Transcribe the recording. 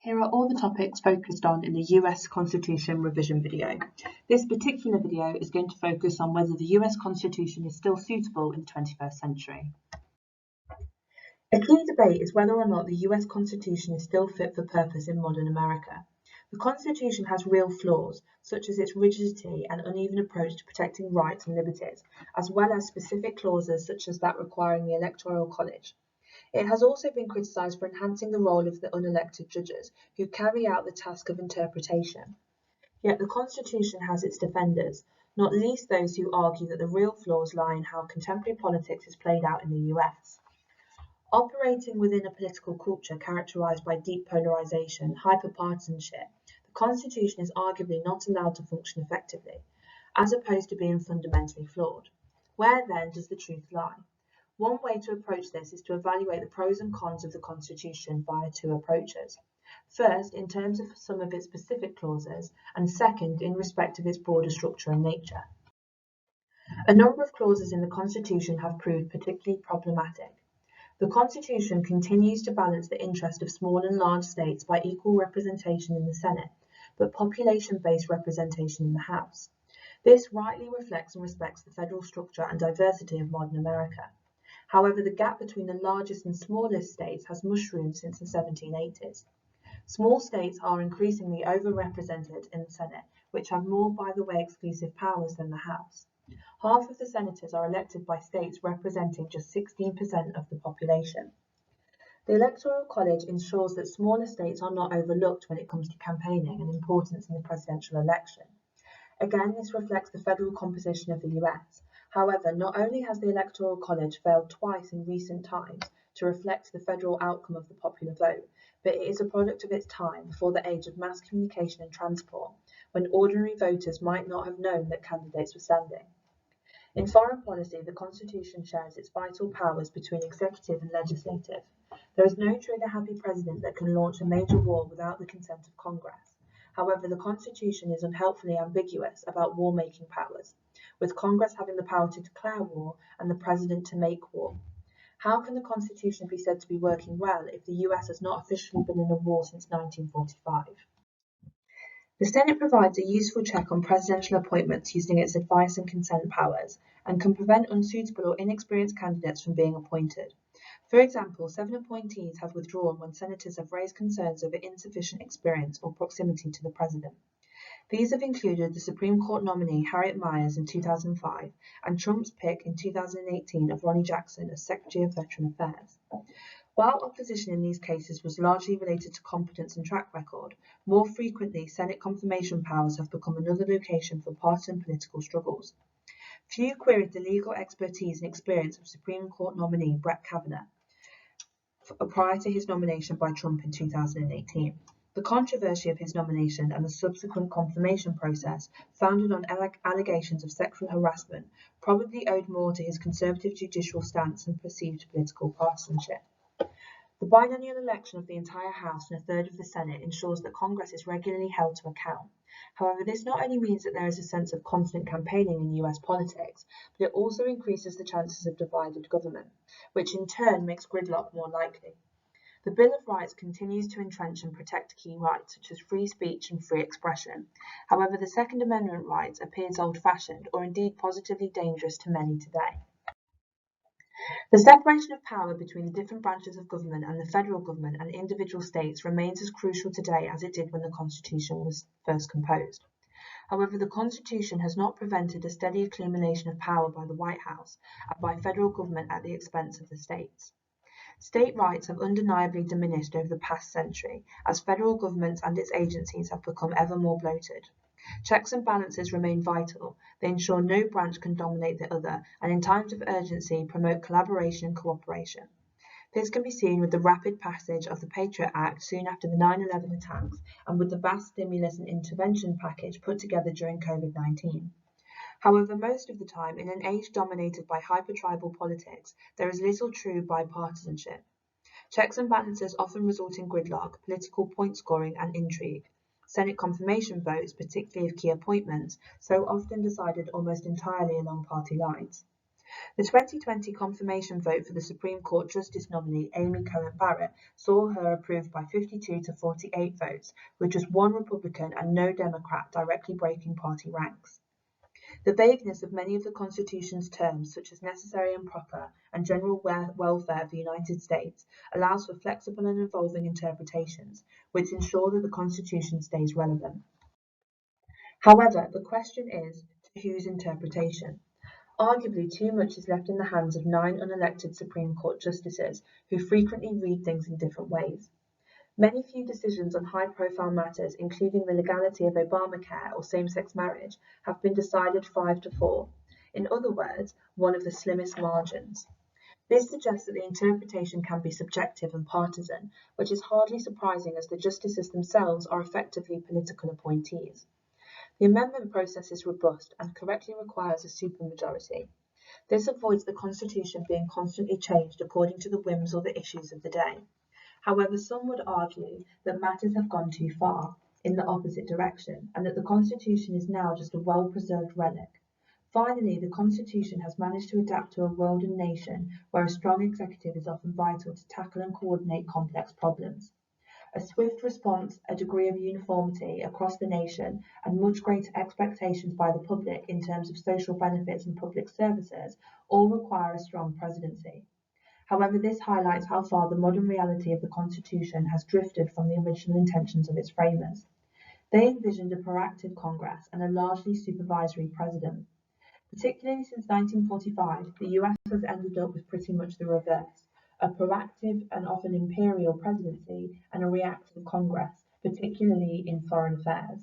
Here are all the topics focused on in the US Constitution revision video. This particular video is going to focus on whether the US Constitution is still suitable in the 21st century. A key debate is whether or not the US Constitution is still fit for purpose in modern America. The Constitution has real flaws, such as its rigidity and uneven approach to protecting rights and liberties, as well as specific clauses such as that requiring the Electoral College. It has also been criticised for enhancing the role of the unelected judges, who carry out the task of interpretation. Yet the Constitution has its defenders, not least those who argue that the real flaws lie in how contemporary politics is played out in the US. Operating within a political culture characterised by deep polarisation, hyperpartisanship, the Constitution is arguably not allowed to function effectively, as opposed to being fundamentally flawed. Where then does the truth lie? One way to approach this is to evaluate the pros and cons of the Constitution via two approaches. First, in terms of some of its specific clauses, and second, in respect of its broader structure and nature. A number of clauses in the Constitution have proved particularly problematic. The Constitution continues to balance the interest of small and large states by equal representation in the Senate, but population-based representation in the House. This rightly reflects and respects the federal structure and diversity of modern America. However, the gap between the largest and smallest states has mushroomed since the 1780s. Small states are increasingly overrepresented in the Senate, which have more by-the-way exclusive powers than the House. Half of the senators are elected by states representing just 16% of the population. The Electoral College ensures that smaller states are not overlooked when it comes to campaigning and importance in the presidential election. Again, this reflects the federal composition of the US. However, not only has the Electoral College failed twice in recent times to reflect the federal outcome of the popular vote, but it is a product of its time before the age of mass communication and transport, when ordinary voters might not have known that candidates were standing. In foreign policy, the Constitution shares its vital powers between executive and legislative. There is no trigger-happy president that can launch a major war without the consent of Congress. However, the Constitution is unhelpfully ambiguous about war-making powers, with Congress having the power to declare war and the President to make war. How can the Constitution be said to be working well if the US has not officially been in a war since 1945? The Senate provides a useful check on presidential appointments using its advice and consent powers, and can prevent unsuitable or inexperienced candidates from being appointed. For example, 7 appointees have withdrawn when senators have raised concerns over insufficient experience or proximity to the president. These have included the Supreme Court nominee Harriet Miers in 2005 and Trump's pick in 2018 of Ronny Jackson as Secretary of Veteran Affairs. While opposition in these cases was largely related to competence and track record, more frequently Senate confirmation powers have become another location for partisan political struggles. Few queried the legal expertise and experience of Supreme Court nominee Brett Kavanaugh prior to his nomination by Trump in 2018. The controversy of his nomination and the subsequent confirmation process, founded on allegations of sexual harassment, probably owed more to his conservative judicial stance than perceived political partisanship. The biennial election of the entire House and a third of the Senate ensures that Congress is regularly held to account. However, this not only means that there is a sense of constant campaigning in US politics, but it also increases the chances of divided government, which in turn makes gridlock more likely. The Bill of Rights continues to entrench and protect key rights such as free speech and free expression. However, the Second Amendment rights appears old-fashioned or indeed positively dangerous to many today. The separation of power between the different branches of government and the federal government and individual states remains as crucial today as it did when the Constitution was first composed. However, the Constitution has not prevented a steady accumulation of power by the White House and by federal government at the expense of the states. State rights have undeniably diminished over the past century as federal governments and its agencies have become ever more bloated. Checks and balances remain vital. They ensure no branch can dominate the other, and in times of urgency promote collaboration and cooperation. This can be seen with the rapid passage of the Patriot Act soon after the 9/11 attacks and with the vast stimulus and intervention package put together during COVID-19. However, most of the time, in an age dominated by hyper-tribal politics, there is little true bipartisanship. Checks and balances often result in gridlock, political point scoring, and intrigue. Senate confirmation votes, particularly of key appointments, so often decided almost entirely along party lines. The 2020 confirmation vote for the Supreme Court Justice nominee Amy Coney Barrett saw her approved by 52 to 48 votes, with just one Republican and no Democrat directly breaking party ranks. The vagueness of many of the Constitution's terms, such as necessary and proper and general welfare of the United States, allows for flexible and evolving interpretations, which ensure that the Constitution stays relevant. However, the question is, to whose interpretation? Arguably, too much is left in the hands of 9 unelected Supreme Court justices who frequently read things in different ways. Many few decisions on high-profile matters, including the legality of Obamacare or same-sex marriage, have been decided 5-4. In other words, one of the slimmest margins. This suggests that the interpretation can be subjective and partisan, which is hardly surprising as the justices themselves are effectively political appointees. The amendment process is robust and correctly requires a supermajority. This avoids the Constitution being constantly changed according to the whims or the issues of the day. However, some would argue that matters have gone too far in the opposite direction, and that the Constitution is now just a well-preserved relic. Finally, the Constitution has managed to adapt to a world and nation where a strong executive is often vital to tackle and coordinate complex problems. A swift response, a degree of uniformity across the nation, and much greater expectations by the public in terms of social benefits and public services all require a strong presidency. However, this highlights how far the modern reality of the Constitution has drifted from the original intentions of its framers. They envisioned a proactive Congress and a largely supervisory president. Particularly since 1945, the US has ended up with pretty much the reverse, a proactive and often imperial presidency and a reactive Congress, particularly in foreign affairs.